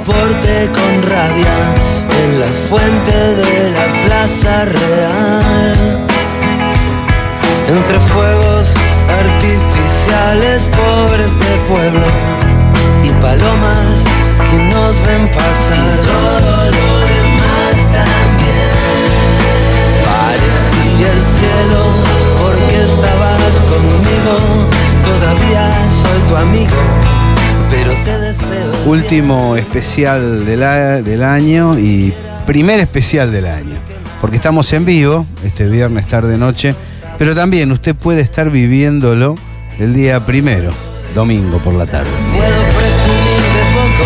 deporte con rabia en la fuente de la Plaza Real. Entre fuegos artificiales, pobres de pueblo y palomas que nos ven pasar. Y todo lo demás también. Parecía el cielo porque estabas conmigo. Todavía soy tu amigo, pero te deseo. Último especial del año y primer especial del año, porque estamos en vivo este viernes tarde-noche, pero también usted puede estar viviéndolo el día primero, domingo por la tarde. Puedo presumir de poco,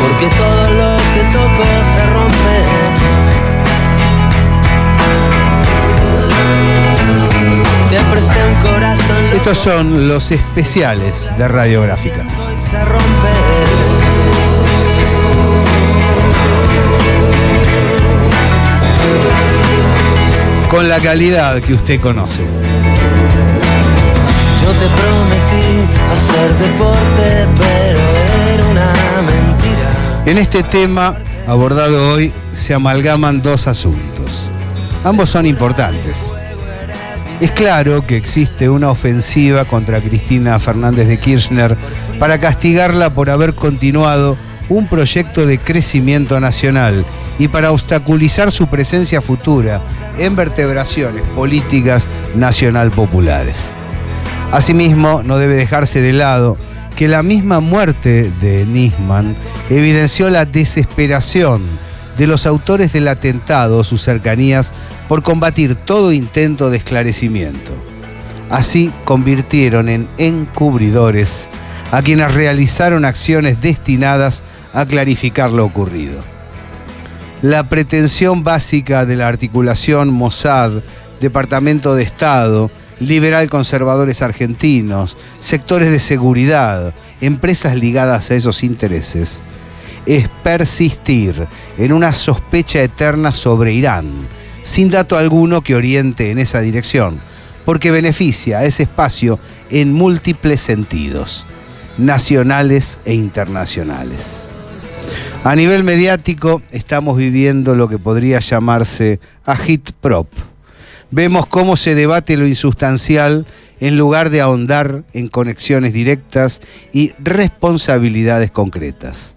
porque todo lo que toco se rompe. Te presté un corazón. Estos son los especiales de Radiográfica. Se rompe. Con la calidad que usted conoce. Yo te prometí hacer deporte, pero era una mentira. En este tema abordado hoy se amalgaman dos asuntos. Ambos son importantes. Es claro que existe una ofensiva contra Cristina Fernández de Kirchner para castigarla por haber continuado un proyecto de crecimiento nacional y para obstaculizar su presencia futura en vertebraciones políticas nacional populares. Asimismo, no debe dejarse de lado que la misma muerte de Nisman evidenció la desesperación de los autores del atentado o sus cercanías por combatir todo intento de esclarecimiento. Así convirtieron en encubridores a quienes realizaron acciones destinadas a clarificar lo ocurrido. La pretensión básica de la articulación Mossad, Departamento de Estado, liberal conservadores argentinos, sectores de seguridad, empresas ligadas a esos intereses, es persistir en una sospecha eterna sobre Irán, sin dato alguno que oriente en esa dirección, porque beneficia a ese espacio en múltiples sentidos, nacionales e internacionales. A nivel mediático estamos viviendo lo que podría llamarse agitprop. Vemos cómo se debate lo insustancial en lugar de ahondar en conexiones directas y responsabilidades concretas.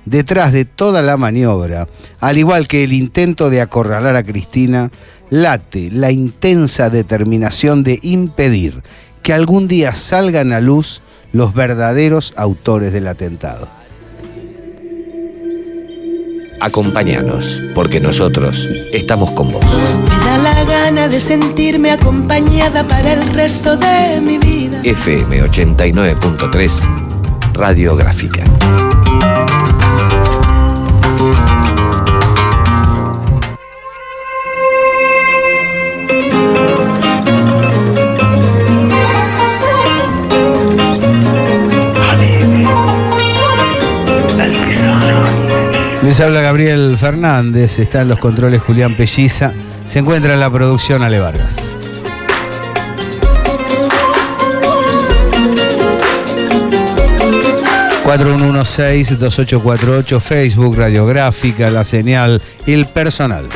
Detrás de toda la maniobra, al igual que el intento de acorralar a Cristina, late la intensa determinación de impedir que algún día salgan a luz los verdaderos autores del atentado. Acompáñanos, porque nosotros estamos con vos. Me da la gana de sentirme acompañada para el resto de mi vida. FM 89.3, Radiográfica. Les habla Gabriel Fernández, está en los controles Julián Pelliza, se encuentra en la producción Ale Vargas. (4116-2848), Facebook, Radiográfica, La Señal, El Personal.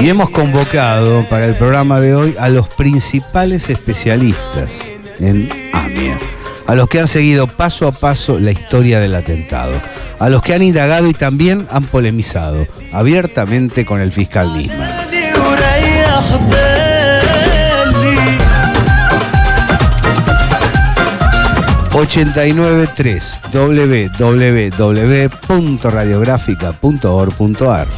Y hemos convocado para el programa de hoy a los principales especialistas en AMIA, a los que han seguido paso a paso la historia del atentado, a los que han indagado y también han polemizado abiertamente con el fiscal Nisman. 893 www.radiográfica.org.ar.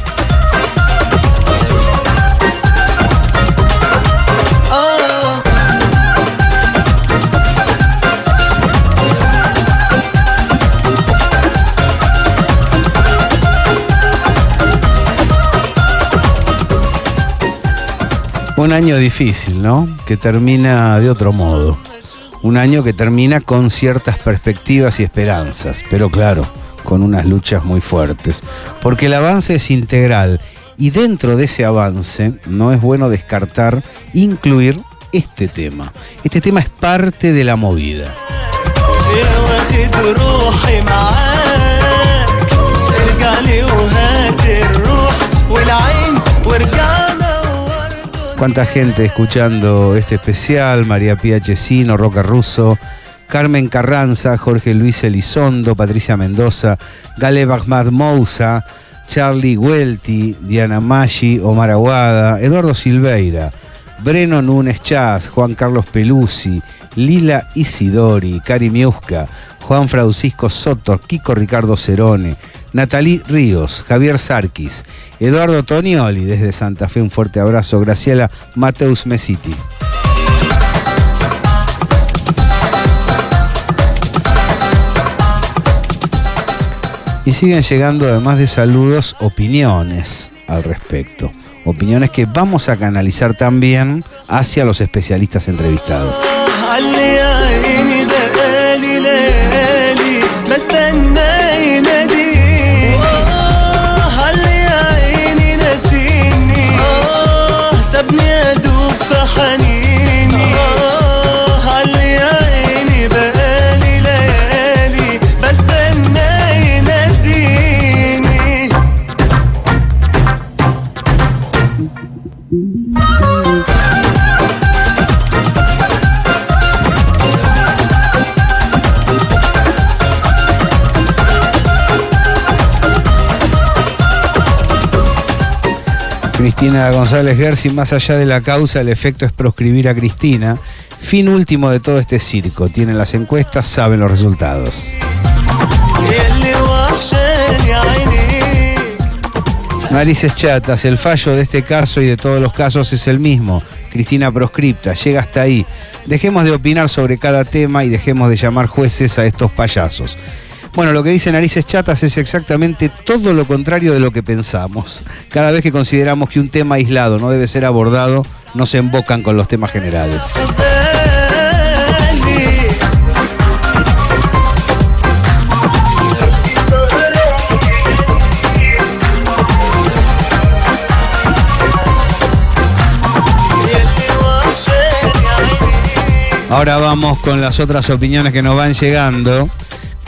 Un año difícil, ¿no? Que termina de otro modo. Un año que termina con ciertas perspectivas y esperanzas, pero claro, con unas luchas muy fuertes, porque el avance es integral y dentro de ese avance no es bueno descartar incluir este tema. Este tema es parte de la movida. Cuánta gente escuchando este especial: María Pía Chesino, Roca Russo, Carmen Carranza, Jorge Luis Elizondo, Patricia Mendoza, Galeb Ahmad Moussa, Charlie Welty, Diana Maggi, Omar Aguada, Eduardo Silveira, Breno Núñez Chas, Juan Carlos Peluzzi, Lila Isidori, Cari Miusca, Juan Francisco Soto, Kiko Ricardo Cerone, Natalí Ríos, Javier Sarquis, Eduardo Tonioli desde Santa Fe, un fuerte abrazo, Graciela Mateus Mesiti. Y siguen llegando, además de saludos, opiniones al respecto. Opiniones que vamos a canalizar también hacia los especialistas entrevistados. Cristina González Gersi: más allá de la causa, el efecto es proscribir a Cristina. Fin último de todo este circo. Tienen las encuestas, saben los resultados. Narices chatas: el fallo de este caso y de todos los casos es el mismo. Cristina proscripta, llega hasta ahí. Dejemos de opinar sobre cada tema y dejemos de llamar jueces a estos payasos. Bueno, lo que dice Narices Chatas es exactamente todo lo contrario de lo que pensamos. Cada vez que consideramos que un tema aislado no debe ser abordado, nos embocan con los temas generales. Ahora vamos con las otras opiniones que nos van llegando.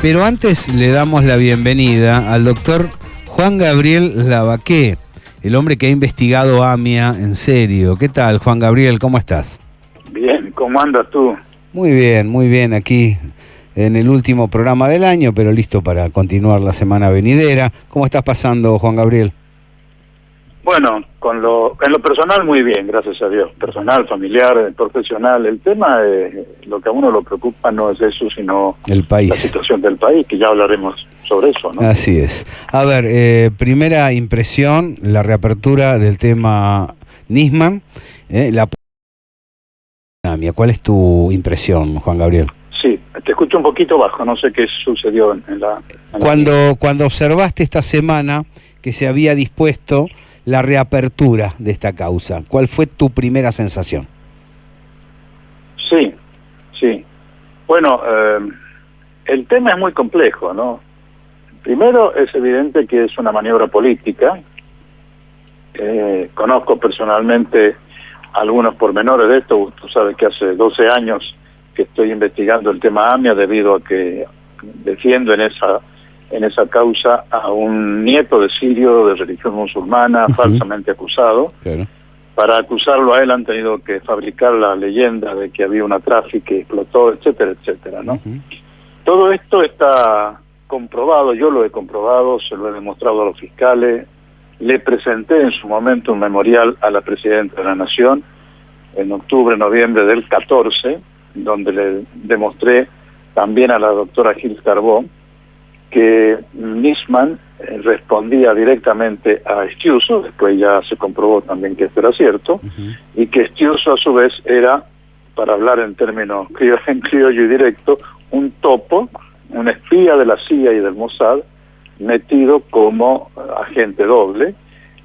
Pero antes le damos la bienvenida al doctor Juan Gabriel Lavaqué, el hombre que ha investigado AMIA en serio. ¿Qué tal, Juan Gabriel? ¿Cómo estás? Bien, ¿cómo andas tú? Muy bien, aquí en el último programa del año, pero listo para continuar la semana venidera. ¿Cómo estás pasando, Juan Gabriel? Bueno, en lo personal muy bien, gracias a Dios. Personal, familiar, profesional. El tema, lo que a uno lo preocupa no es eso, sino el país. La situación del país, que ya hablaremos sobre eso, ¿no? Así es. A ver, primera impresión, la reapertura del tema Nisman, la AMIA. ¿Cuál es tu impresión, Juan Gabriel? Sí, te escucho un poquito bajo, no sé qué sucedió en la... Cuando observaste esta semana que se había dispuesto la reapertura de esta causa, ¿cuál fue tu primera sensación? Sí. Bueno, el tema es muy complejo, ¿no? Primero, es evidente que es una maniobra política. Conozco personalmente algunos pormenores de esto. Tú sabes que hace 12 años que estoy investigando el tema AMIA debido a que defiendo en esa causa a un nieto de sirio de religión musulmana, falsamente acusado. Claro. Para acusarlo a él han tenido que fabricar la leyenda de que había una tráfico que explotó, etcétera, etcétera, ¿no? Todo esto está comprobado, yo lo he comprobado, se lo he demostrado a los fiscales, le presenté en su momento un memorial a la Presidenta de la Nación en octubre, noviembre del 14, donde le demostré también a la doctora Gil Carbó que Nisman respondía directamente a Estiuso, después ya se comprobó también que esto era cierto, y que Estiuso a su vez era, para hablar en términos criollo y directo, un topo, un espía de la CIA y del Mossad, metido como agente doble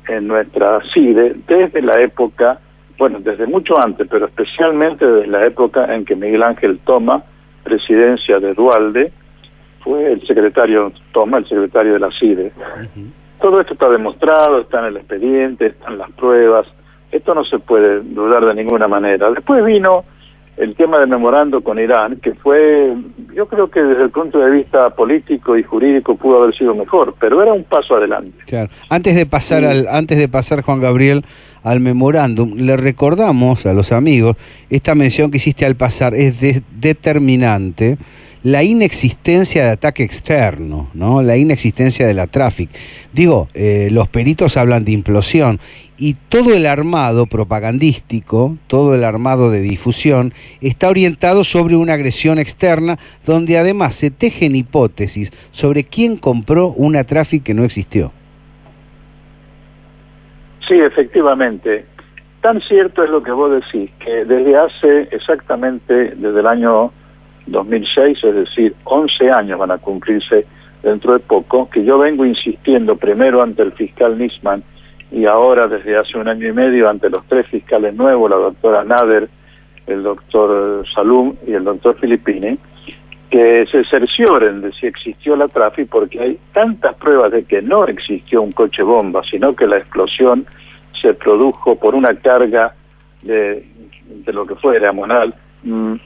en nuestra CIDE desde la época, bueno, desde mucho antes, pero especialmente desde la época en que Miguel Ángel toma presidencia de Duhalde, fue el secretario Toma, el secretario de la CIDE. Todo esto está demostrado, está en el expediente, están las pruebas. Esto no se puede dudar de ninguna manera. Después vino el tema del memorando con Irán, que fue, yo creo que desde el punto de vista político y jurídico pudo haber sido mejor, pero era un paso adelante. Claro. Antes de pasar, Juan Gabriel, al memorándum, le recordamos a los amigos, esta mención que hiciste al pasar es determinante, la inexistencia de ataque externo, ¿no? La inexistencia de la traffic. Digo, los peritos hablan de implosión y todo el armado propagandístico, todo el armado de difusión está orientado sobre una agresión externa donde además se tejen hipótesis sobre quién compró una traffic que no existió. Sí, efectivamente. Tan cierto es lo que vos decís, que desde el año 2006, es decir, 11 años van a cumplirse dentro de poco, que yo vengo insistiendo primero ante el fiscal Nisman y ahora desde hace 1 año y medio ante los 3 fiscales nuevos, la doctora Nader, el doctor Salum y el doctor Filippini, que se cercioren de si existió la traffic, porque hay tantas pruebas de que no existió un coche bomba, sino que la explosión se produjo por una carga de lo que fuera, amonal,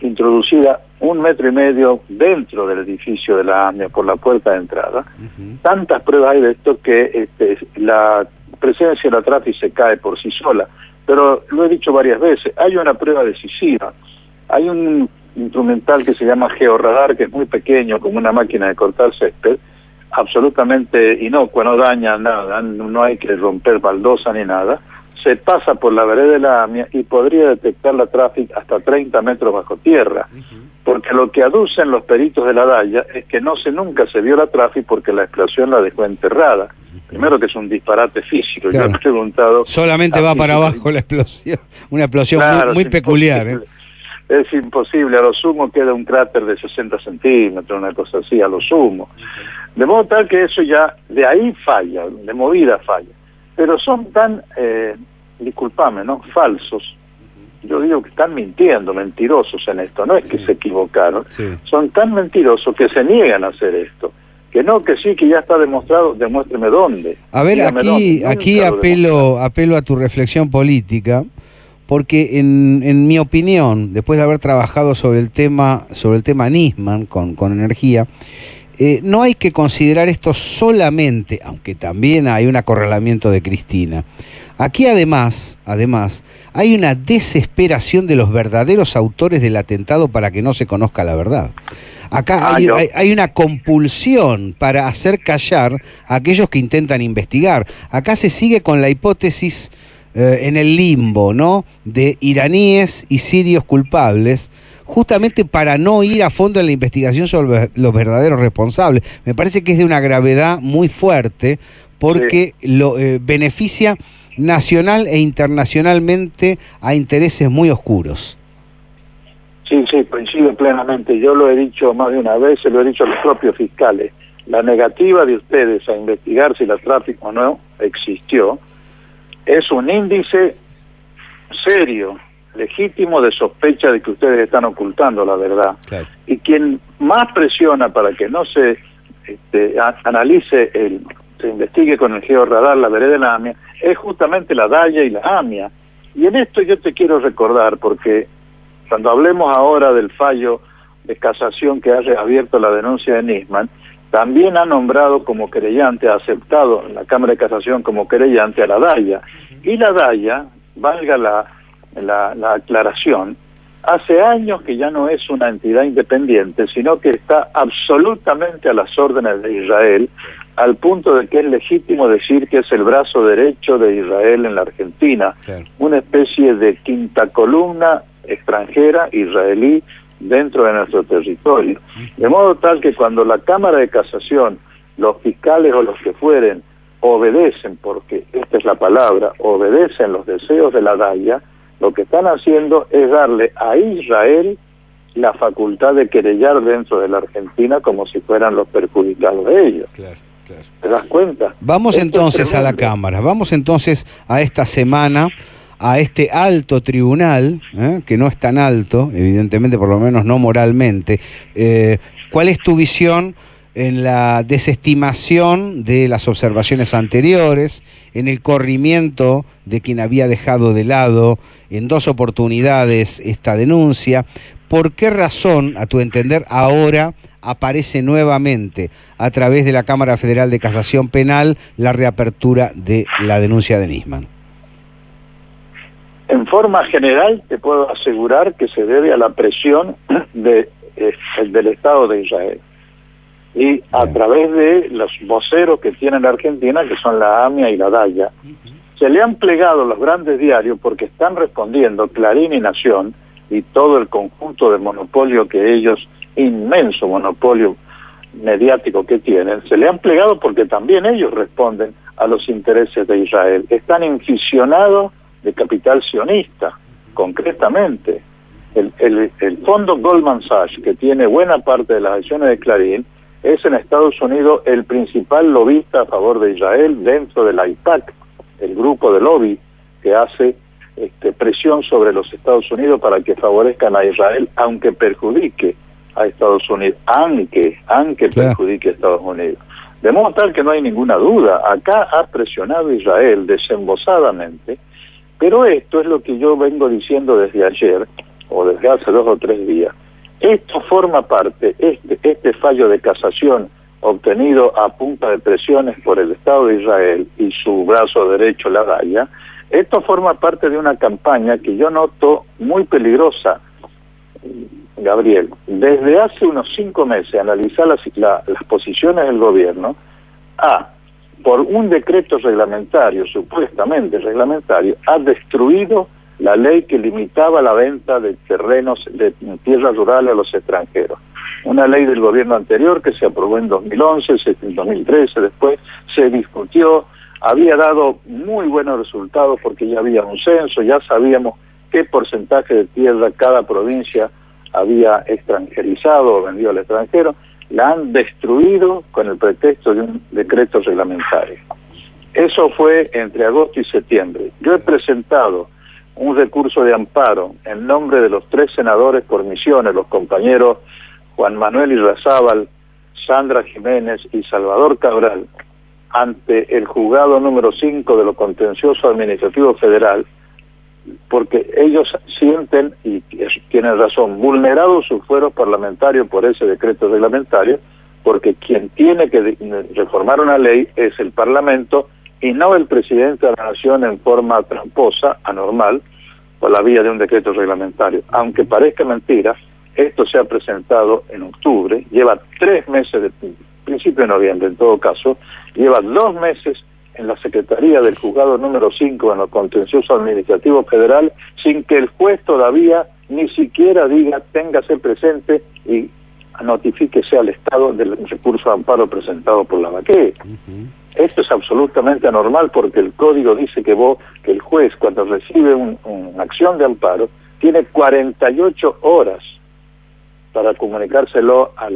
introducida 1,5 metros dentro del edificio de la AMIA por la puerta de entrada. Tantas pruebas hay de esto que la presencia de la traffic se cae por sí sola. Pero lo he dicho varias veces, hay una prueba decisiva. Hay un instrumental que se llama georradar, que es muy pequeño, como una máquina de cortar césped, absolutamente inocuo, no daña nada, no hay que romper baldosa ni nada. Se pasa por la vereda de la AMIA y podría detectar la traffic hasta 30 metros bajo tierra. Porque lo que aducen los peritos de la DAIA es que nunca se vio la traffic porque la explosión la dejó enterrada. Primero que es un disparate físico. Claro. Yo he preguntado... Solamente va para abajo la explosión. Una explosión claro, muy peculiar. Es imposible. A lo sumo queda un cráter de 60 centímetros, una cosa así, a lo sumo. De modo tal que eso ya, de ahí falla, de movida falla. Pero son tan, discúlpame, ¿no?, falsos. Yo digo que están mintiendo, mentirosos en esto. No es que se equivocaron. Son tan mentirosos que se niegan a hacer esto. Que no, que sí, que ya está demostrado, demuéstreme dónde. A ver, aquí apelo a tu reflexión política, porque en mi opinión, después de haber trabajado sobre el tema Nisman con energía, no hay que considerar esto solamente, aunque también hay un acorralamiento de Cristina. Aquí además, hay una desesperación de los verdaderos autores del atentado para que no se conozca la verdad. Acá hay una compulsión para hacer callar a aquellos que intentan investigar. Acá se sigue con la hipótesis en el limbo, ¿no?, de iraníes y sirios culpables, justamente para no ir a fondo en la investigación sobre los verdaderos responsables. Me parece que es de una gravedad muy fuerte porque lo beneficia nacional e internacionalmente a intereses muy oscuros. Sí, coincido plenamente. Yo lo he dicho más de una vez, se lo he dicho a los propios fiscales. La negativa de ustedes a investigar si la traffic o no existió es un índice serio, legítimo de sospecha de que ustedes están ocultando la verdad. Claro. Y quien más presiona para que no se analice, se investigue con el georradar la vereda de la AMIA, es justamente la DAIA y la AMIA. Y en esto yo te quiero recordar, porque cuando hablemos ahora del fallo de casación que ha reabierto la denuncia de Nisman, también ha nombrado como querellante, ha aceptado en la Cámara de Casación como querellante a la DAIA. Y la DAIA, valga la aclaración, hace años que ya no es una entidad independiente, sino que está absolutamente a las órdenes de Israel, al punto de que es legítimo decir que es el brazo derecho de Israel en la Argentina, claro, una especie de quinta columna extranjera israelí dentro de nuestro territorio. De modo tal que cuando la Cámara de Casación, los fiscales o los que fueren, obedecen, porque esta es la palabra, obedecen los deseos de la DAIA, lo que están haciendo es darle a Israel la facultad de querellar dentro de la Argentina como si fueran los perjudicados de ellos. Claro. ¿Te das cuenta? Vamos entonces a la Cámara, vamos entonces a esta semana, a este alto tribunal, que no es tan alto, evidentemente, por lo menos no moralmente. ¿Cuál es tu visión en la desestimación de las observaciones anteriores, en el corrimiento de quien había dejado de lado en 2 oportunidades esta denuncia. ¿Por qué razón, a tu entender, ahora aparece nuevamente a través de la Cámara Federal de Casación Penal la reapertura de la denuncia de Nisman? En forma general te puedo asegurar que se debe a la presión del Estado de Israel y a través de los voceros que tiene la Argentina, que son la AMIA y la DAIA. Se le han plegado los grandes diarios porque están respondiendo Clarín y Nación y todo el conjunto de monopolio que ellos, inmenso monopolio mediático que tienen, se le han plegado porque también ellos responden a los intereses de Israel. Están inficionados de capital sionista, concretamente. El fondo Goldman Sachs, que tiene buena parte de las acciones de Clarín, es en Estados Unidos el principal lobista a favor de Israel dentro de la AIPAC, el grupo de lobby que hace presión sobre los Estados Unidos para que favorezcan a Israel, aunque perjudique a Estados Unidos, aunque perjudique a Estados Unidos. De modo tal que no hay ninguna duda, acá ha presionado Israel desembosadamente, pero esto es lo que yo vengo diciendo desde ayer, o desde hace 2 o 3 días. Esto forma parte, este fallo de casación obtenido a punta de presiones por el Estado de Israel y su brazo derecho, la DAIA, esto forma parte de una campaña que yo noto muy peligrosa, Gabriel. Desde hace unos 5 meses, analizar las posiciones del gobierno, por un decreto reglamentario, supuestamente reglamentario, ha destruido la ley que limitaba la venta de terrenos de tierras rurales a los extranjeros. Una ley del gobierno anterior que se aprobó en 2011, en 2013, después se discutió, había dado muy buenos resultados porque ya había un censo, ya sabíamos qué porcentaje de tierra cada provincia había extranjerizado o vendido al extranjero. La han destruido con el pretexto de un decreto reglamentario. Eso fue entre agosto y septiembre. Yo he presentado un recurso de amparo en nombre de los 3 senadores por Misiones, los compañeros Juan Manuel Irrazábal, Sandra Jiménez y Salvador Cabral, ante el juzgado número 5 de lo contencioso administrativo federal, porque ellos sienten, y tienen razón, vulnerados sus fueros parlamentarios por ese decreto reglamentario, porque quien tiene que reformar una ley es el Parlamento y no el presidente de la Nación en forma tramposa, anormal, por la vía de un decreto reglamentario. Aunque parezca mentira, esto se ha presentado en octubre, lleva 3 meses, de principio de noviembre en todo caso, lleva 2 meses en la Secretaría del Juzgado número 5 en lo contencioso administrativo federal, sin que el juez todavía ni siquiera diga téngase presente y notifíquese al Estado del recurso de amparo presentado por la Baqué. Esto es absolutamente anormal porque el código dice que el juez cuando recibe una acción de amparo tiene 48 horas para comunicárselo a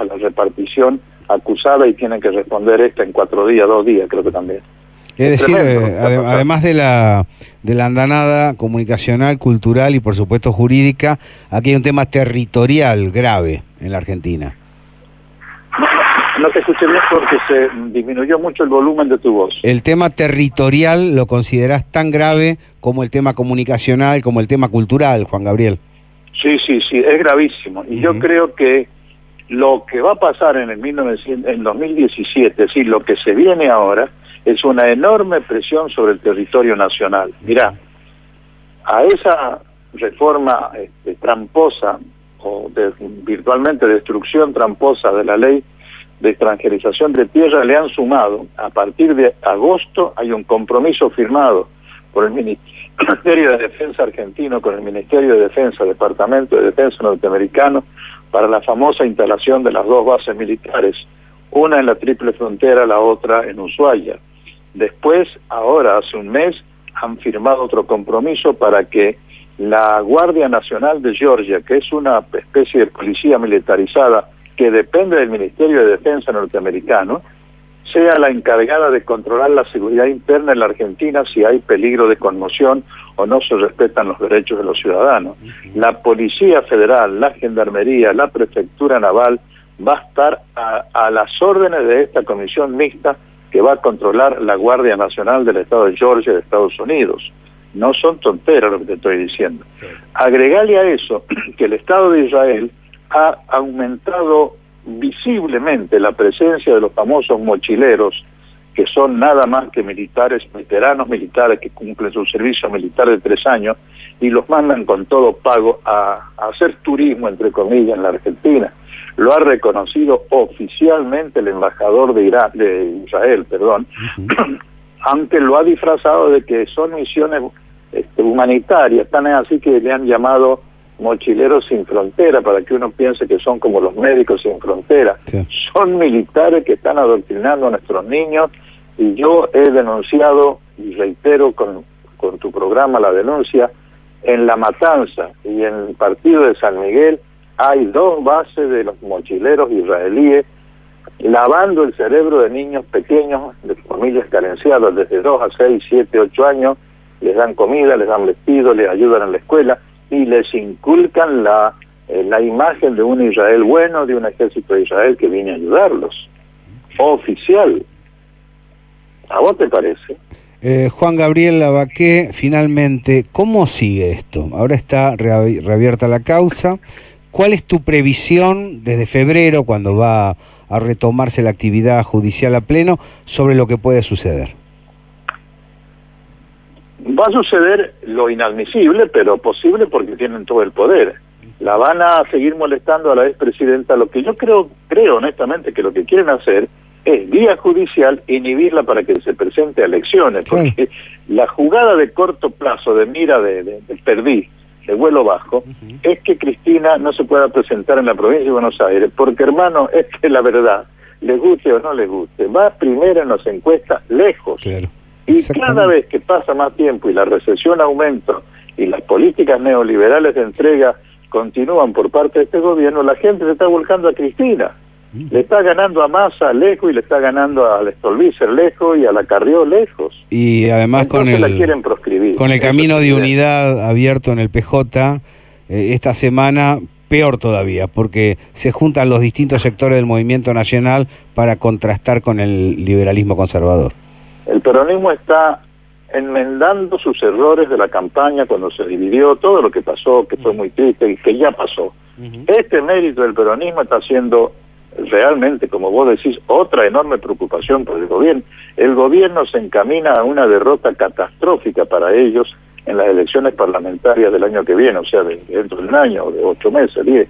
la repartición acusada y tiene que responder esta en 4 días, 2 días creo que también. Es decir, además de la andanada comunicacional, cultural y por supuesto jurídica, aquí hay un tema territorial grave en la Argentina. No te escuché bien porque se disminuyó mucho el volumen de tu voz. ¿El tema territorial lo considerás tan grave como el tema comunicacional, como el tema cultural, Juan Gabriel? Sí, es gravísimo. Y yo creo que lo que va a pasar en 2017, es decir, lo que se viene ahora, es una enorme presión sobre el territorio nacional. Mirá, a esa reforma tramposa, o virtualmente destrucción tramposa de la ley de extranjerización de tierra, le han sumado, a partir de agosto hay un compromiso firmado por el Ministerio de Defensa argentino con el Ministerio de Defensa, Departamento de Defensa norteamericano, para la famosa instalación de las 2 bases militares, una en la Triple Frontera, la otra en Ushuaia. Después, ahora, hace un mes, han firmado otro compromiso para que la Guardia Nacional de Georgia, que es una especie de policía militarizada que depende del Ministerio de Defensa norteamericano, sea la encargada de controlar la seguridad interna en la Argentina si hay peligro de conmoción o no se respetan los derechos de los ciudadanos. La Policía Federal, la Gendarmería, la Prefectura Naval va a estar a las órdenes de esta comisión mixta que va a controlar la Guardia Nacional del Estado de Georgia de Estados Unidos. No son tonteras lo que te estoy diciendo. Agregale a eso que el Estado de Israel ha aumentado visiblemente la presencia de los famosos mochileros, que son nada más que militares, veteranos militares que cumplen su servicio militar de 3 años y los mandan con todo pago a hacer turismo, entre comillas, en la Argentina. Lo ha reconocido oficialmente el embajador de Israel, aunque lo ha disfrazado de que son misiones humanitarias, tan así que le han llamado mochileros sin frontera, para que uno piense que son como los médicos sin frontera. Sí. Son militares que están adoctrinando a nuestros niños, y yo he denunciado, y reitero con tu programa la denuncia, en La Matanza y en el partido de San Miguel hay 2 bases de los mochileros israelíes lavando el cerebro de niños pequeños de familias carenciadas desde 2 a 6, 7, 8 años, les dan comida, les dan vestido, les ayudan en la escuela y les inculcan la imagen de un Israel bueno, de un ejército de Israel que viene a ayudarlos. Oficial. ¿A vos te parece? Juan Gabriel Lavaqué, finalmente, ¿cómo sigue esto? Ahora está reabierta la causa. ¿Cuál es tu previsión desde febrero, cuando va a retomarse la actividad judicial a pleno, sobre lo que puede suceder? Va a suceder lo inadmisible, pero posible, porque tienen todo el poder. La van a seguir molestando a la expresidenta. Lo que yo creo honestamente que lo que quieren hacer es, vía judicial, inhibirla para que se presente a elecciones, porque la jugada de corto plazo, de mira de perdiz, de vuelo bajo, es que Cristina no se pueda presentar en la provincia de Buenos Aires, porque, hermano, es que la verdad, le guste o no le guste, va primero en las encuestas lejos. Claro. Y cada vez que pasa más tiempo y la recesión aumenta y las políticas neoliberales de entrega continúan por parte de este gobierno, la gente se está volcando a Cristina. Le está ganando a Massa lejos y le está ganando a Stolbizer lejos y a la Carrió lejos. Y además la quieren proscribir. Con el camino de unidad abierto en el PJ, esta semana peor todavía, porque se juntan los distintos sectores del movimiento nacional para contrastar con el liberalismo conservador. El peronismo está enmendando sus errores de la campaña cuando se dividió, todo lo que pasó, que fue muy triste y que ya pasó. Este mérito del peronismo está siendo realmente, como vos decís, otra enorme preocupación por el gobierno. El gobierno se encamina a una derrota catastrófica para ellos en las elecciones parlamentarias del año que viene, o sea, dentro de un año, de 8 meses, 10.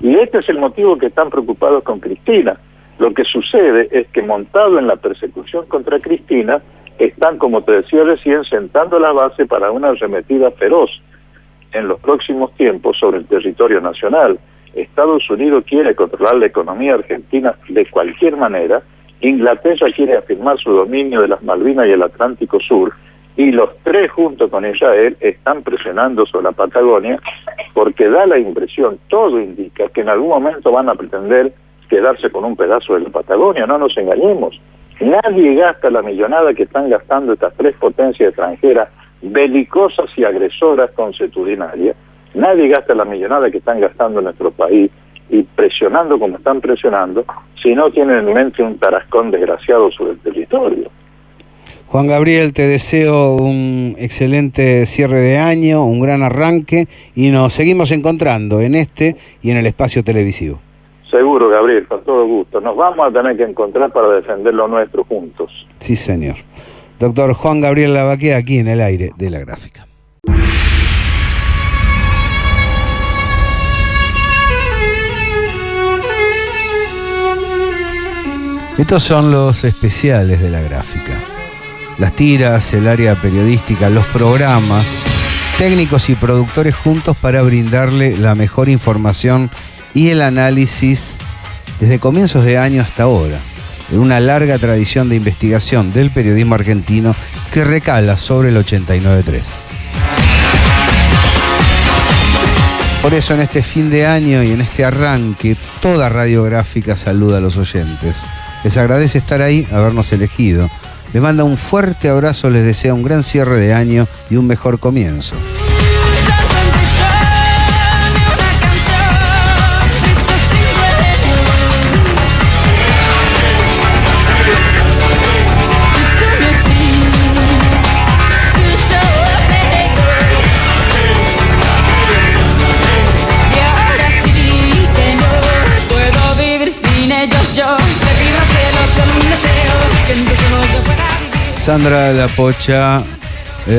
Y este es el motivo que están preocupados con Cristina. Lo que sucede es que, montado en la persecución contra Cristina, están, como te decía recién, sentando la base para una arremetida feroz en los próximos tiempos sobre el territorio nacional. Estados Unidos quiere controlar la economía argentina de cualquier manera, Inglaterra quiere afirmar su dominio de las Malvinas y el Atlántico Sur, y los tres junto con Israel están presionando sobre la Patagonia, porque da la impresión, todo indica, que en algún momento van a pretender quedarse con un pedazo de la Patagonia. No nos engañemos, nadie gasta la millonada que están gastando estas 3 potencias extranjeras belicosas y agresoras consuetudinarias. Nadie gasta la millonada que están gastando en nuestro país y presionando como están presionando, si no tienen en mente un tarascón desgraciado sobre el territorio. Juan Gabriel, te deseo un excelente cierre de año, un gran arranque, y nos seguimos encontrando en este y en el espacio televisivo. Seguro, Gabriel, con todo gusto. Nos vamos a tener que encontrar para defender lo nuestro juntos. Sí, señor. Doctor Juan Gabriel Lavaqué, aquí en el aire de La Gráfica. Estos son los especiales de La Gráfica. Las tiras, el área periodística, los programas, técnicos y productores juntos para brindarle la mejor información y el análisis desde comienzos de año hasta ahora, en una larga tradición de investigación del periodismo argentino que recala sobre el 89.3. Por eso, en este fin de año y en este arranque, toda Radiográfica saluda a los oyentes. Les agradece estar ahí, habernos elegido. Les manda un fuerte abrazo, les desea un gran cierre de año y un mejor comienzo. Sandra La Pocha,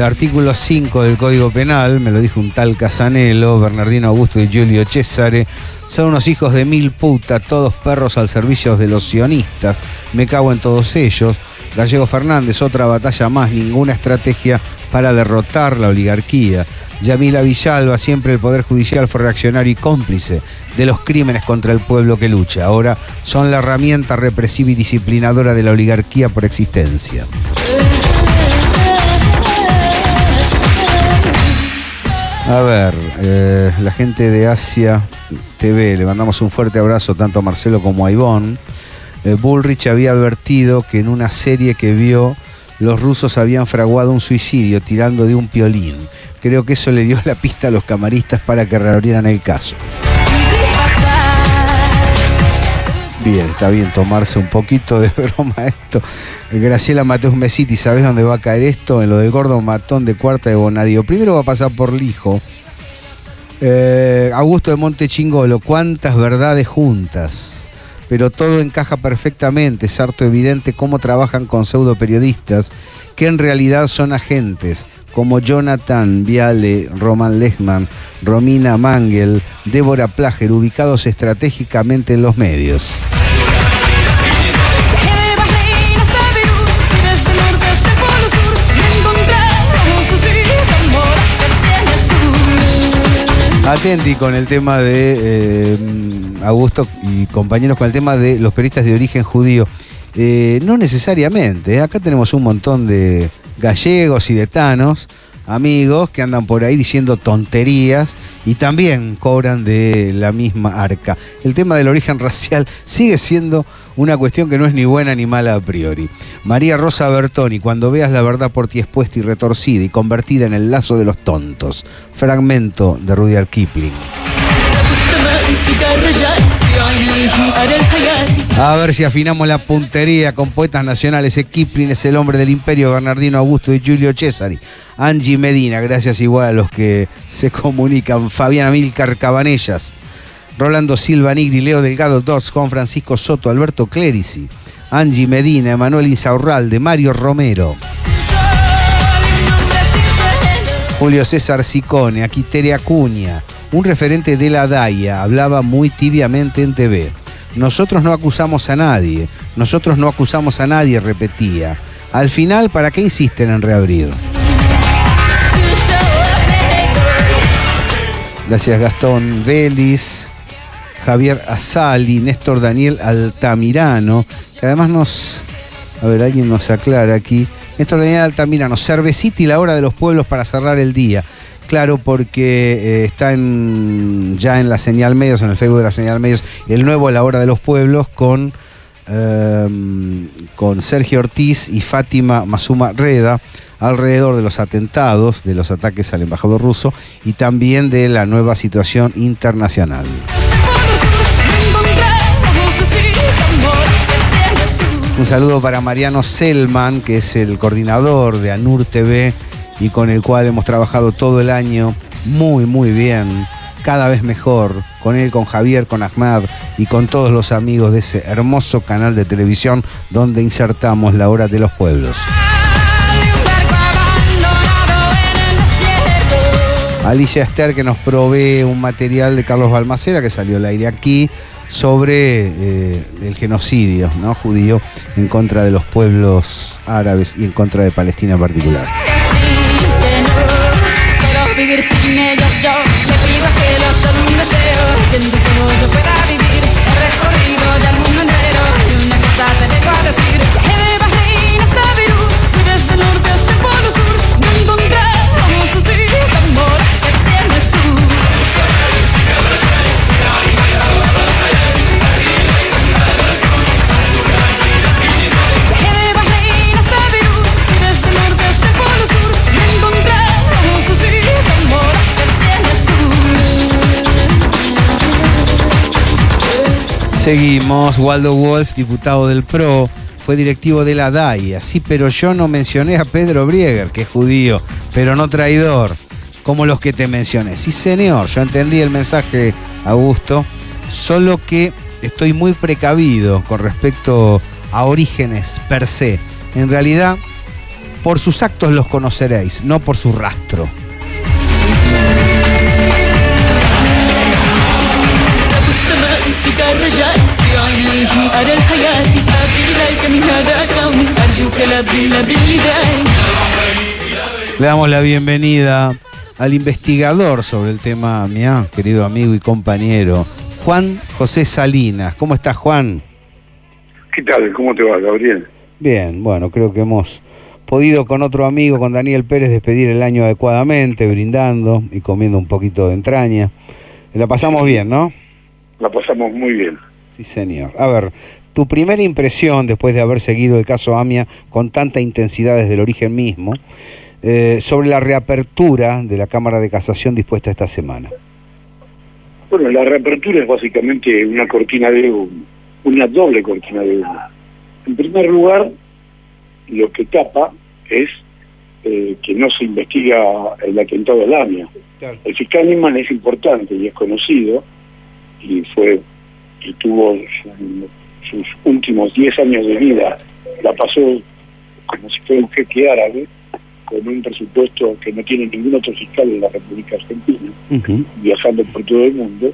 artículo 5 del Código Penal, me lo dijo un tal Casanelo, Bernardino Augusto y Giulio Cesare, son unos hijos de mil puta, todos perros al servicio de los sionistas, me cago en todos ellos. Gallego Fernández, otra batalla más, ninguna estrategia para derrotar la oligarquía. Yamila Villalba, siempre el Poder Judicial fue reaccionario y cómplice de los crímenes contra el pueblo que lucha. Ahora son la herramienta represiva y disciplinadora de la oligarquía por existencia. A ver, la gente de Asia TV, le mandamos un fuerte abrazo tanto a Marcelo como a Ivonne. Bullrich había advertido que en una serie que vio los rusos habían fraguado un suicidio tirando de un piolín. Creo que eso le dio la pista a los camaristas para que reabrieran el caso. Bien, está bien tomarse un poquito de broma esto. Graciela Mateus Mesiti, ¿sabés dónde va a caer esto? En lo del gordo matón de Cuarta de Bonadío. Primero va a pasar por Lijo. Augusto de Montechingolo, cuántas verdades juntas. Pero todo encaja perfectamente, es harto evidente cómo trabajan con pseudo periodistas que en realidad son agentes, como Jonathan Viale, Roman Lechman, Romina Mangel, Débora Plager, ubicados estratégicamente en los medios. Atenti con el tema de Augusto y compañeros, con el tema de los periodistas de origen judío. No necesariamente, acá tenemos un montón de gallegos y de tanos, amigos que andan por ahí diciendo tonterías y también cobran de la misma arca. El tema del origen racial sigue siendo una cuestión que no es ni buena ni mala a priori. María Rosa Bertoni, cuando veas la verdad por ti expuesta y retorcida y convertida en el lazo de los tontos. Fragmento de Rudyard Kipling. A ver si afinamos la puntería con poetas nacionales. Kipling es el hombre del imperio, Bernardino Augusto y Giulio Cesare. Angie Medina, gracias igual a los que se comunican. Fabián Amílcar Cabanellas, Rolando Silva Nigri, Leo Delgado Dodds, Juan Francisco Soto, Alberto Clerici, Angie Medina, Emanuel Insaurralde, Mario Romero, Julio César Sicone, Aquiteria Acuña, un referente de la DAIA, hablaba muy tibiamente en TV. Nosotros no acusamos a nadie, repetía. Al final, ¿para qué insisten en reabrir? Gracias Gastón Vélez, Javier Azali, Néstor Daniel Altamirano, que además alguien nos aclara aquí. Néstor Daniel Altamirano, cervecita y la hora de los pueblos para cerrar el día. Claro, porque está ya en la Señal Medios, en el Facebook de la Señal Medios, el nuevo La Hora de los Pueblos con Sergio Ortiz y Fátima Mazuma Reda, alrededor de los atentados, de los ataques al embajador ruso y también de la nueva situación internacional. Un saludo para Mariano Selman, que es el coordinador de ANUR TV y con el cual hemos trabajado todo el año muy bien, cada vez mejor, con él, con Javier, con Ahmad y con todos los amigos de ese hermoso canal de televisión donde insertamos La Hora de los Pueblos. Alicia Esther, que nos provee un material de Carlos Balmaceda, que salió al aire aquí, sobre el genocidio, ¿no?, judío en contra de los pueblos árabes y en contra de Palestina en particular. Vivir sin ellos yo le pido al cielo solo un deseo, que en tus ojos yo pueda vivir el recorrido del mundo entero. Y una cosa te vengo a decir, que de Bahrein hasta Beirut y desde el norte hasta el polo sur no encontramos así tambores que tienes tú. Que de Bahrein hasta Beirut y desde el norte hasta el polo sur no encontramos así. Seguimos. Waldo Wolf, diputado del PRO, fue directivo de la DAIA. Sí, pero yo no mencioné a Pedro Brieger, que es judío, pero no traidor, como los que te mencioné. Sí, señor, yo entendí el mensaje, Augusto, solo que estoy muy precavido con respecto a Orígenes per se. En realidad, por sus actos los conoceréis, no por su rastro. Le damos la bienvenida al investigador sobre el tema AMIA, querido amigo y compañero, Juan José Salinas. ¿Cómo estás, Juan? ¿Qué tal? ¿Cómo te va, Gabriel? Bien, bueno, creo que hemos podido con otro amigo, con Daniel Pérez, despedir el año adecuadamente, brindando y comiendo un poquito de entraña. La pasamos bien, ¿no? La pasamos muy bien. Sí, señor. A ver, tu primera impresión, después de haber seguido el caso AMIA con tanta intensidad desde el origen mismo, sobre la reapertura de la Cámara de Casación dispuesta esta semana. Bueno, la reapertura es básicamente una cortina de humo, una doble cortina de humo. En primer lugar, lo que tapa es que no se investiga el atentado al AMIA. Claro. El fiscal Nisman es importante y es conocido, y tuvo sus últimos 10 años de vida, la pasó como si fuera un jeque árabe, con un presupuesto que no tiene ningún otro fiscal en la República Argentina, viajando por todo el mundo,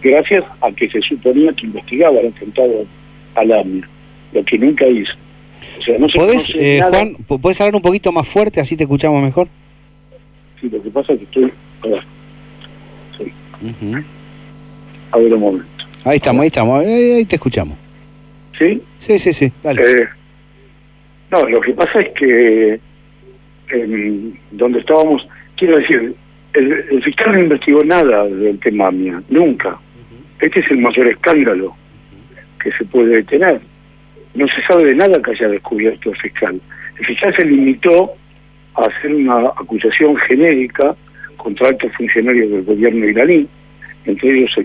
gracias a que se suponía que investigaba el atentado al AMIA, lo que nunca hizo. O sea, no se ¿Podés, Juan, ¿podés hablar un poquito más fuerte, así te escuchamos mejor? Sí, lo que pasa es que estoy... Sí. A ver un momento. Ahí estamos, ahí te escuchamos. ¿Sí? Sí, dale. No, lo que pasa es que donde estábamos, quiero decir, el fiscal no investigó nada del tema AMIA, nunca. Este es el mayor escándalo que se puede tener. No se sabe de nada que haya descubierto el fiscal. El fiscal se limitó a hacer una acusación genérica contra altos funcionarios del gobierno iraní, entre ellos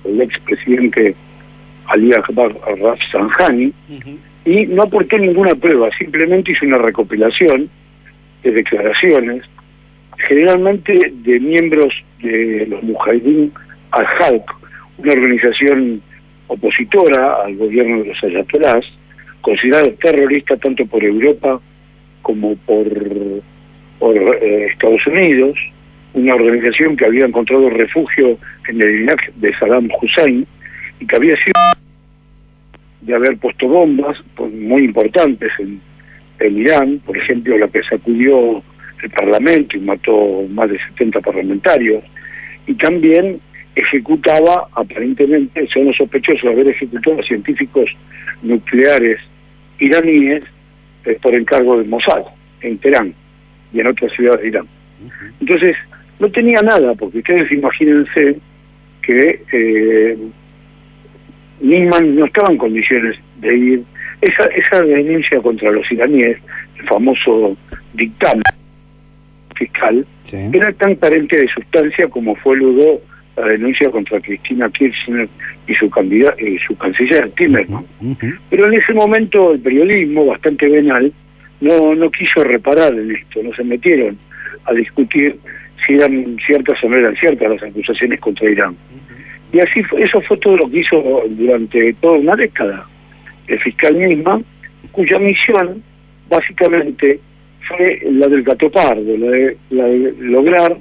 el expresidente Ali Akbar Rafsanjani, y no aportó ninguna prueba, simplemente hizo una recopilación de declaraciones, generalmente de miembros de los Mujahidin al-Halq, una organización opositora al gobierno de los ayatolás, considerada terrorista tanto por Europa como por Estados Unidos, una organización que había encontrado refugio en el Irak de Saddam Hussein y que había sido de haber puesto bombas muy importantes en Irán, por ejemplo, la que sacudió el Parlamento y mató más de 70 parlamentarios, y también ejecutaba, aparentemente, son los sospechosos de haber ejecutado a científicos nucleares iraníes por encargo del Mossad, en Teherán y en otras ciudades de Irán. Entonces, no tenía nada, porque ustedes imagínense que Nisman no estaba en condiciones de ir. Esa denuncia contra los iraníes, el famoso dictamen fiscal, era tan carente de sustancia como fue luego la denuncia contra Cristina Kirchner y su canciller Timmermans. Pero en ese momento el periodismo, bastante venal, no quiso reparar en esto, no se metieron a discutir si eran ciertas o no eran ciertas las acusaciones contra Irán. Y así eso fue todo lo que hizo durante toda una década el fiscal Nisman, cuya misión básicamente fue la del gato pardo, la de lograr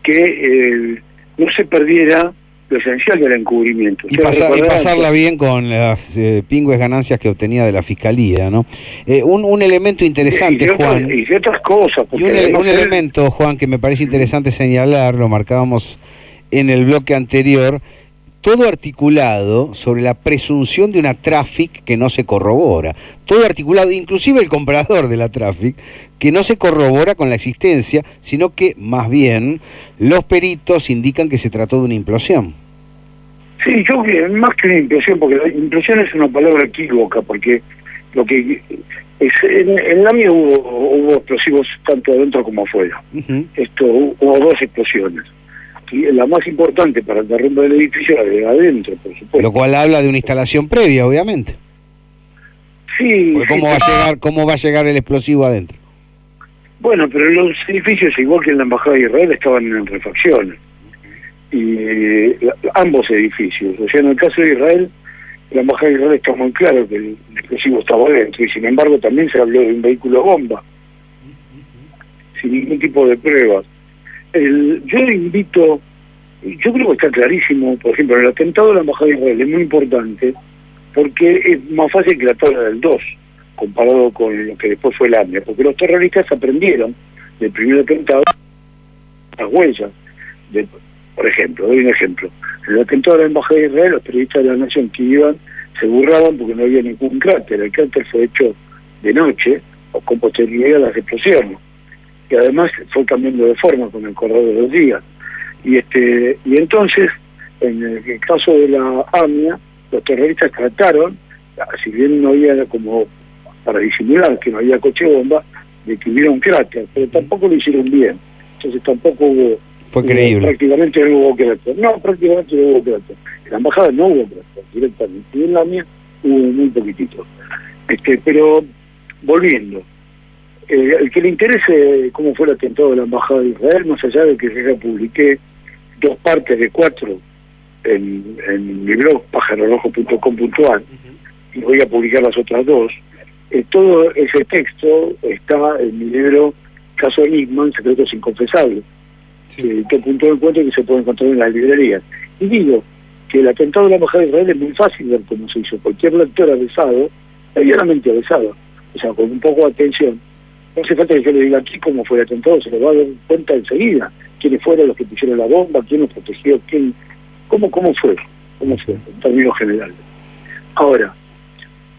que no se perdiera lo esencial del encubrimiento. Y pasarla bien con las pingües ganancias que obtenía de la Fiscalía, ¿no? Un elemento interesante, Juan. Y de otras cosas. Y un elemento, Juan, que me parece interesante señalar, lo marcábamos en el bloque anterior, todo articulado sobre la presunción de una traffic que no se corrobora. Todo articulado, inclusive el comprador de la traffic, que no se corrobora con la existencia, sino que, más bien, los peritos indican que se trató de una implosión. Sí, yo más que una implosión, porque la implosión es una palabra equívoca, porque lo que es, en la mía hubo explosivos tanto adentro como afuera. Hubo dos explosiones. Y la más importante para el derrumbe del edificio era de adentro, por supuesto. Lo cual habla de una instalación previa, obviamente. Sí. ¿Cómo va a llegar el explosivo adentro? Bueno, pero los edificios, igual que en la Embajada de Israel, estaban en refacciones. Y ambos edificios. O sea, en el caso de Israel, la embajada de Israel está muy claro que el explosivo estaba dentro, y sin embargo también se habló de un vehículo bomba, sin ningún tipo de pruebas. Yo invito, yo creo que está clarísimo, por ejemplo, el atentado de la embajada de Israel es muy importante porque es más fácil que la tabla del 2, comparado con lo que después fue el AMIA, porque los terroristas aprendieron del primer atentado las huellas. Por ejemplo, doy un ejemplo. En el atentado de la embajada de Israel, los periodistas de la Nación que iban se burlaban porque no había ningún cráter. El cráter fue hecho de noche o con posterioridad a las explosiones. Y además fue cambiando de forma con el correr de los días. Y entonces, en el caso de la AMIA, los terroristas trataron, si bien no había como para disimular que no había coche bomba, de que hubiera un cráter, pero tampoco lo hicieron bien. Entonces tampoco hubo... Fue creíble. Prácticamente no hubo cráter. No, prácticamente no hubo cráter. En la embajada no hubo cráter, directamente. Y en la AMIA hubo muy poquitito. Pero, volviendo, el que le interese cómo fue el atentado de la embajada de Israel, más allá de que yo publiqué 2 partes de 4 en mi blog pajarorojo.com.ar, y voy a publicar las otras 2, todo ese texto está en mi libro Caso Nisman, Secretos Inconfesables, que punto de encuentro que se puede encontrar en las librerías. Y digo que el atentado de la embajada de Israel es muy fácil ver cómo se hizo. Cualquier lector avesado, medianamente avesado, o sea, con un poco de atención, no hace falta que yo le diga aquí cómo fue el atentado, se lo va a dar cuenta enseguida, quiénes fueron los que pusieron la bomba, quién los protegió, cómo fue, en términos generales. Ahora,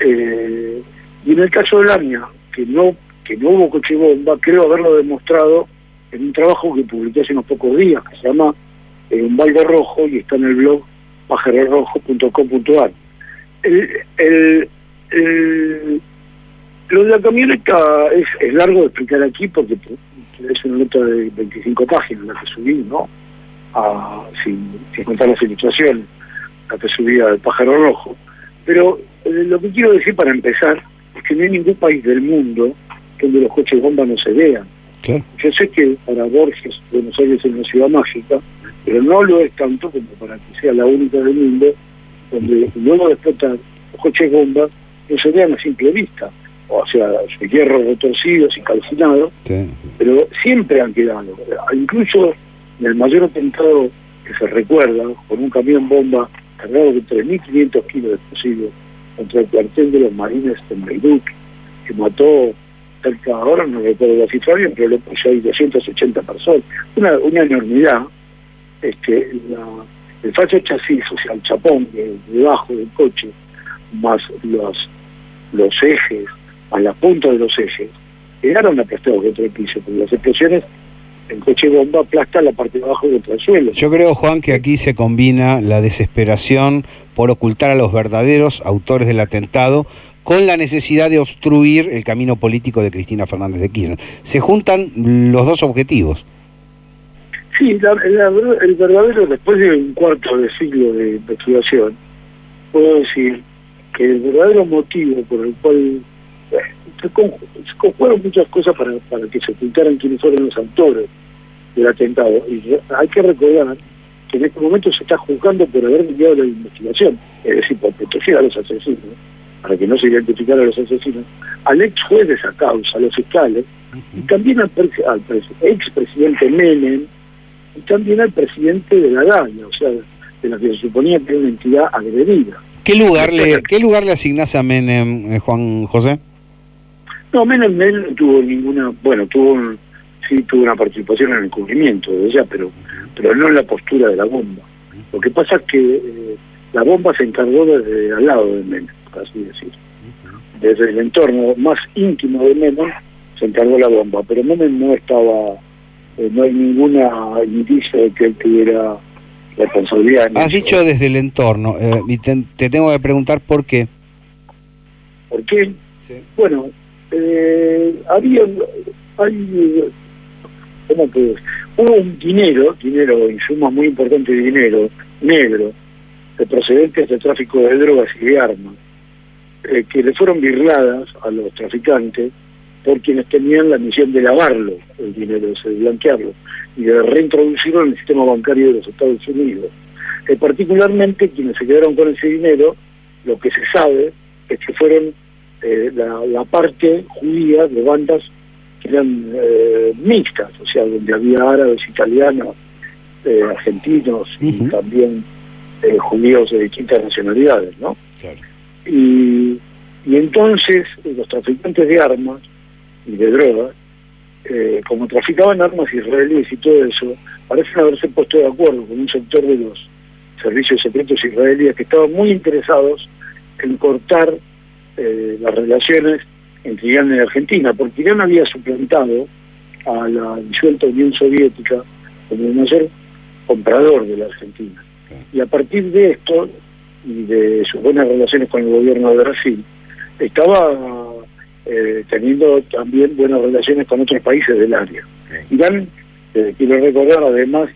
y en el caso de Lamia, que no hubo coche bomba, creo haberlo demostrado en un trabajo que publiqué hace unos pocos días, que se llama Un balde rojo, y está en el blog pajarorojo.com.ar. Lo de la camioneta es largo de explicar aquí porque es una nota de 25 páginas la que subí, ¿no? Sin contar las ilustraciones, la que subí al Pájaro Rojo. Pero lo que quiero decir para empezar es que no hay ningún país del mundo donde los coches bomba no se vean. Claro. Yo sé que para Borges Buenos Aires es una ciudad mágica, pero no lo es tanto como para que sea la única del mundo donde luego de explotar los coches bomba no se vean a simple vista. O sea, hierros retorcidos y calcinados, pero siempre han quedado. Incluso en el mayor atentado que se recuerda, con un camión bomba cargado de 3.500 kilos de explosivos contra el cuartel de los marines en Beirut, que mató cerca, ahora no recuerdo la cifra bien, pero le puso ahí 280 personas. Una enormidad. El falso chasis, o sea, el chapón debajo del coche, más los ejes, a la punta de los ejes, quedaron aplastados contra el piso, porque las explosiones, el coche bomba aplasta la parte de abajo contra el suelo. Yo creo, Juan, que aquí se combina la desesperación por ocultar a los verdaderos autores del atentado con la necesidad de obstruir el camino político de Cristina Fernández de Kirchner. Se juntan los dos objetivos. Sí, el verdadero, después de un cuarto de siglo de investigación, puedo decir que el verdadero motivo por el cual se conjugaron muchas cosas para que se ocultaran quiénes fueron los autores del atentado. Y hay que recordar que en este momento se está juzgando por haber enviado la investigación, es decir, por proteger a los asesinos, para que no se identificaran a los asesinos, al ex juez de esa causa, a los fiscales, y también al expresidente Menem, y también al presidente de la DAIA, o sea, de la que se suponía que era una entidad agredida. ¿Qué lugar le asignás a Menem, Juan José? No, Menem no tuvo ninguna, tuvo una participación en el cubrimiento de ella, pero no en la postura de la bomba. Lo que pasa es que la bomba se encargó desde al lado de Menem, por así decir. Desde el entorno más íntimo de Menem se encargó la bomba, pero Menem no estaba, no hay ninguna indicio de que él tuviera responsabilidad. Has dicho desde el entorno, y te tengo que preguntar por qué. ¿Por qué? Sí. Bueno, hubo un dinero, en suma muy importante de dinero, negro, de procedentes de tráfico de drogas y de armas, que le fueron birladas a los traficantes por quienes tenían la misión de lavarlo, el dinero, de blanquearlo, y de reintroducirlo en el sistema bancario de los Estados Unidos. Particularmente quienes se quedaron con ese dinero lo que se sabe es que fueron la parte judía de bandas que eran mixtas, o sea, donde había árabes, italianos, argentinos y también judíos de distintas nacionalidades, ¿no? Claro. Y entonces los traficantes de armas y de drogas, como traficaban armas israelíes y todo eso, parecen haberse puesto de acuerdo con un sector de los servicios secretos israelíes que estaban muy interesados en cortar las relaciones entre Irán y Argentina, porque Irán había suplantado a la disuelta Unión Soviética como el mayor comprador de la Argentina. Y a partir de esto y de sus buenas relaciones con el gobierno de Brasil, estaba teniendo también buenas relaciones con otros países del área. Irán, quiero recordar, además,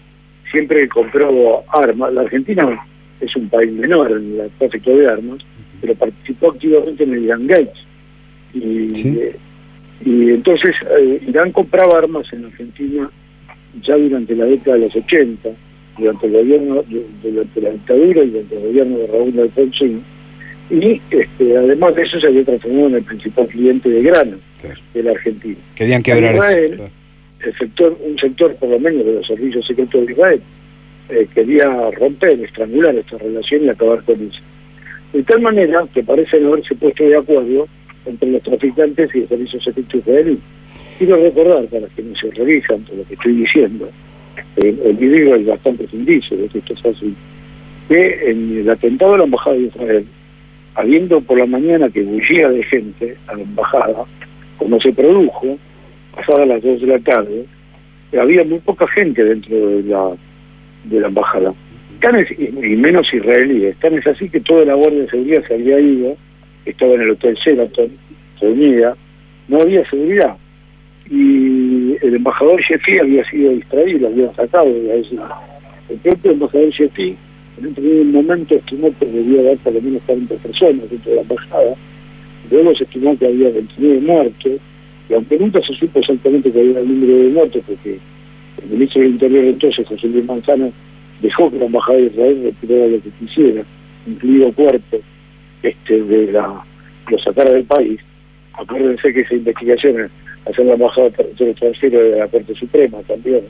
siempre compró armas. La Argentina es un país menor en el tráfico de armas, pero participó activamente en el Irán Gates. Y entonces Irán compraba armas en Argentina ya durante la década de los 80, durante el gobierno, durante la dictadura y durante el gobierno de Raúl Alfonsín, y además de eso se había transformado en el principal cliente de grano de la Argentina. Querían quebrar Israel, eso. un sector por lo menos de los servicios secretos de Israel quería romper, estrangular esta relación y acabar con eso. De tal manera que parecen haberse puesto de acuerdo entre los traficantes y el servicio secreto israelí. Quiero recordar, para que no se revisan por lo que estoy diciendo, el video hay bastantes indicios de que esto es así, que en el atentado a la embajada de Israel, habiendo por la mañana que bullía de gente a la embajada, como se produjo, pasadas las 2 de la tarde, había muy poca gente dentro de la embajada, y menos israelíes. Tan es así que toda la Guardia de Seguridad se había ido, estaba en el Hotel Sheraton, reunida, no había seguridad. Y el embajador Sheffi había sido distraído, lo habían sacado de ahí. El propio embajador Sheffi, en un primer momento, estimó que debía haber por lo menos 40 personas dentro de la embajada. Luego se estimó que había 29 muertos, y aunque nunca se supo exactamente que había el número de muertos, porque el ministro del Interior entonces, José Luis Manzano, dejó que la embajada de Israel retirara lo que quisiera, incluido cuerpos, lo sacara del país. Acuérdense que esa investigación hacer la embajada de territorio extranjero de la Corte Suprema también.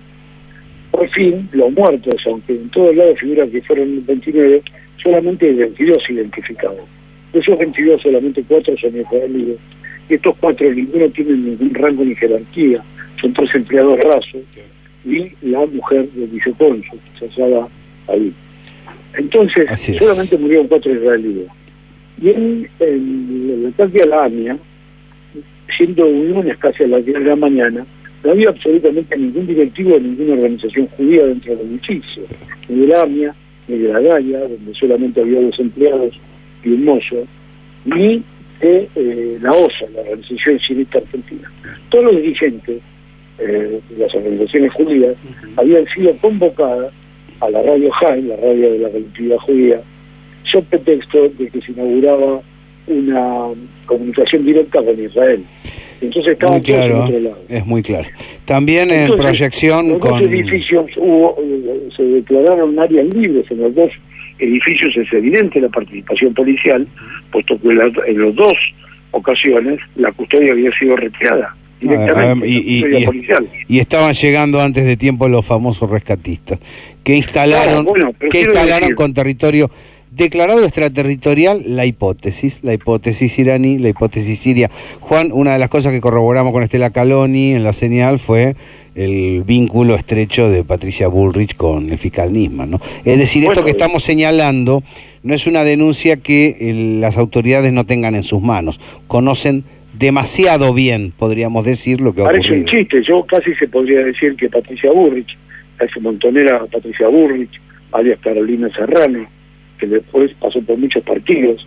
Por fin, los muertos, aunque en todos lados figura que fueron 29, solamente hay 22 identificados. De esos 22, solamente 4 son israelíes. Y estos 4 ninguno tienen ningún rango ni jerarquía, son 3 empleados rasos y la mujer del vicecónsul se hallaba ahí. Entonces, solamente murieron 4 israelíes. Y en el ataque a la AMIA, siendo un lunes casi a las 10 de la mañana, no había absolutamente ningún directivo de ninguna organización judía dentro del edificio, ni de la AMIA, ni de la Gaia, donde solamente había 2 empleados y un mozo, ni de la OSA, la Organización Sionista Argentina. Todos los dirigentes de las organizaciones judías habían sido convocadas a la radio Jaén, la radio de la colectividad judía, sob pretexto de que se inauguraba una comunicación directa con Israel. Entonces estaba muy claro, por otro lado. Es muy claro. También en proyección los dos edificios se declararon áreas libres. En los 2 edificios es evidente la participación policial, puesto que en las 2 ocasiones la custodia había sido retirada directamente, y estaban llegando antes de tiempo los famosos rescatistas que instalaron con territorio declarado extraterritorial la hipótesis iraní, la hipótesis siria. Juan, una de las cosas que corroboramos con Estela Caloni en la señal fue el vínculo estrecho de Patricia Bullrich con el fiscal Nisman, ¿no? Es decir, esto que estamos señalando no es una denuncia que las autoridades no tengan en sus manos, conocen demasiado bien, podríamos decir, lo que ha ocurrido. Parece un chiste, yo casi se podría decir que Patricia Bullrich, esa montonera Patricia Bullrich, alias Carolina Serrano, que después pasó por muchos partidos,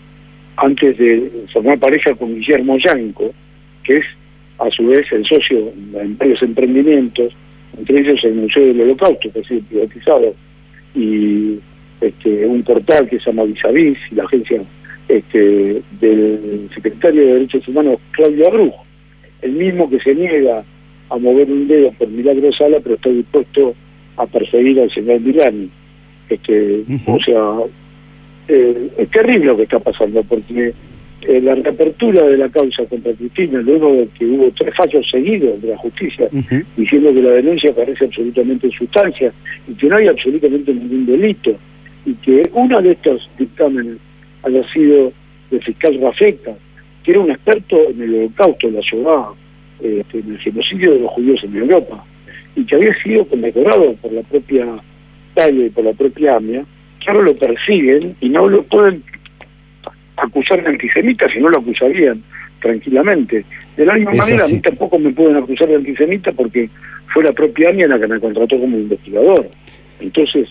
antes de formar pareja con Guillermo Yanco, que es a su vez el socio en varios emprendimientos, entre ellos el Museo del Holocausto, que ha sido privatizado, y un portal que se llama Vis-a-Vis, y la agencia del secretario de Derechos Humanos, Claudio Abrujo, el mismo que se niega a mover un dedo por Milagro Sala, pero está dispuesto a perseguir al señor Milani. O sea, es terrible lo que está pasando, porque la reapertura de la causa contra Cristina, luego de que hubo 3 fallos seguidos de la justicia, diciendo que la denuncia carece absolutamente de sustancia y que no hay absolutamente ningún delito, y que uno de estos dictámenes haya sido del fiscal Rafecas, que era un experto en el holocausto, en la Shoah, en el genocidio de los judíos en Europa, y que había sido condecorado por la propia Italia y por la propia AMIA, que ahora lo persiguen y no lo pueden acusar de antisemita, si no lo acusarían tranquilamente. De la misma manera, a mí tampoco me pueden acusar de antisemita porque fue la propia AMIA la que me contrató como investigador. Entonces,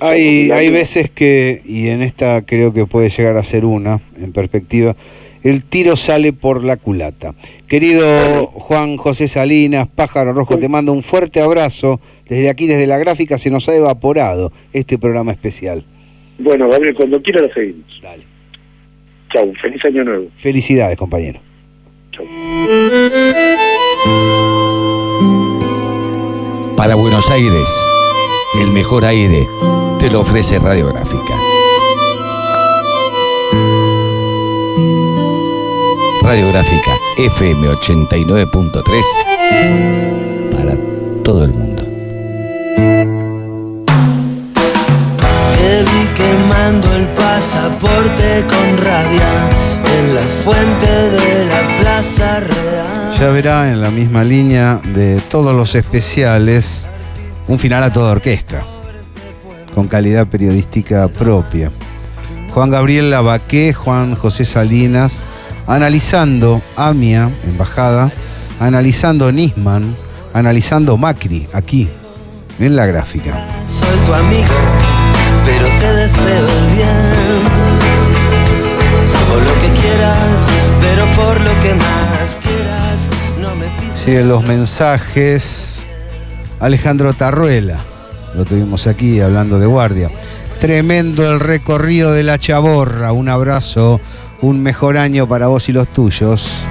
hay veces que, y en esta creo que puede llegar a ser una, en perspectiva, el tiro sale por la culata. Querido Juan José Salinas, Pájaro Rojo, te mando un fuerte abrazo. Desde aquí, desde la gráfica, se nos ha evaporado este programa especial. Bueno, Gabriel, cuando quiera lo seguimos. Dale. Chau, feliz año nuevo. Felicidades, compañero. Chau. Para Buenos Aires, el mejor aire te lo ofrece Radiográfica. Radiográfica FM 89.3 para todo el mundo. Te vi quemando el pasaporte con rabia en la fuente de la Plaza Real. Ya verá, en la misma línea de todos los especiales, un final a toda orquesta, con calidad periodística propia. Juan Gabriel Lavaqué, Juan José Salinas, analizando AMIA, embajada, analizando Nisman, analizando Macri, aquí, en la gráfica. Soy tu amigo, pero te deseo el bien. O lo que quieras, pero por lo que más quieras, no me pises. Siguen los mensajes. Alejandro Tarruela, lo tuvimos aquí hablando de guardia. Tremendo el recorrido de la Chaborra. Un abrazo, un mejor año para vos y los tuyos.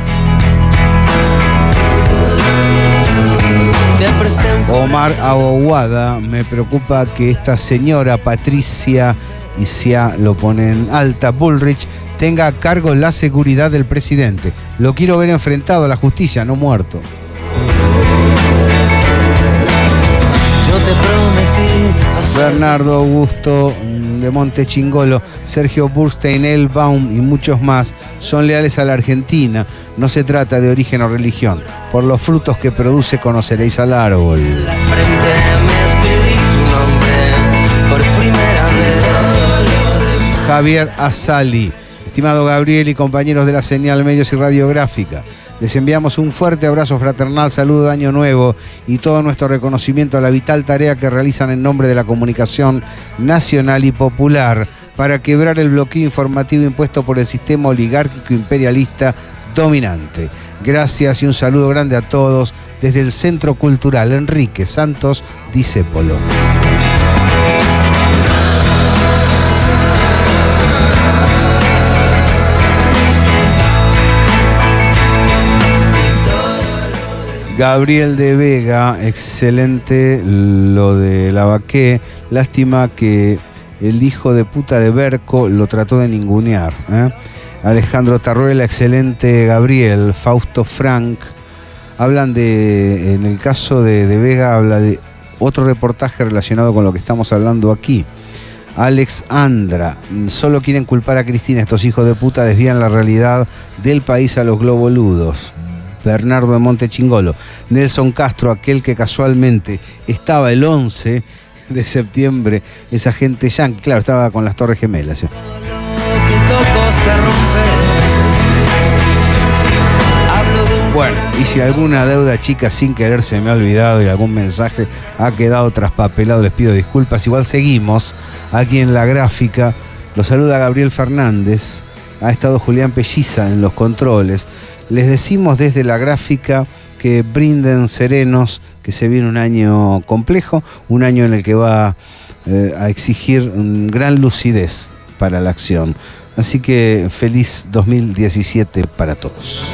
Omar Aguada, me preocupa que esta señora Patricia, y ya lo ponen alta, Bullrich, tenga a cargo la seguridad del presidente. Lo quiero ver enfrentado a la justicia, no muerto. Yo te prometí. Bernardo Augusto de Montechingolo, Sergio Burstein, Elbaum y muchos más son leales a la Argentina. No se trata de origen o religión. Por los frutos que produce conoceréis al árbol. La frente me escribí tu nombre por primera vez. Javier Azali. Estimado Gabriel y compañeros de la Señal Medios y Radiográfica, les enviamos un fuerte abrazo fraternal, saludo de Año Nuevo y todo nuestro reconocimiento a la vital tarea que realizan en nombre de la comunicación nacional y popular para quebrar el bloqueo informativo impuesto por el sistema oligárquico imperialista dominante. Gracias y un saludo grande a todos desde el Centro Cultural Enrique Santos Discépolo. Gabriel de Vega, excelente lo de Lavaqué. Lástima que el hijo de puta de Berco lo trató de ningunear, ¿eh? Alejandro Tarruela, excelente Gabriel. Fausto Frank, hablan de, en el caso de Vega, habla de otro reportaje relacionado con lo que estamos hablando aquí. Alex Andra, solo quieren culpar a Cristina, estos hijos de puta desvían la realidad del país a los globoludos. Bernardo de Montechingolo. Nelson Castro, aquel que casualmente estaba el 11 de septiembre, esa gente yankee, claro, estaba con las Torres Gemelas. ¿Sí? Bueno, y si alguna deuda chica sin querer se me ha olvidado y algún mensaje ha quedado traspapelado, les pido disculpas. Igual seguimos aquí en la gráfica. Los saluda Gabriel Fernández. Ha estado Julián Pelliza en los controles. Les decimos desde la gráfica que brinden serenos, que se viene un año complejo, un año en el que va a exigir gran lucidez para la acción. Así que feliz 2017 para todos.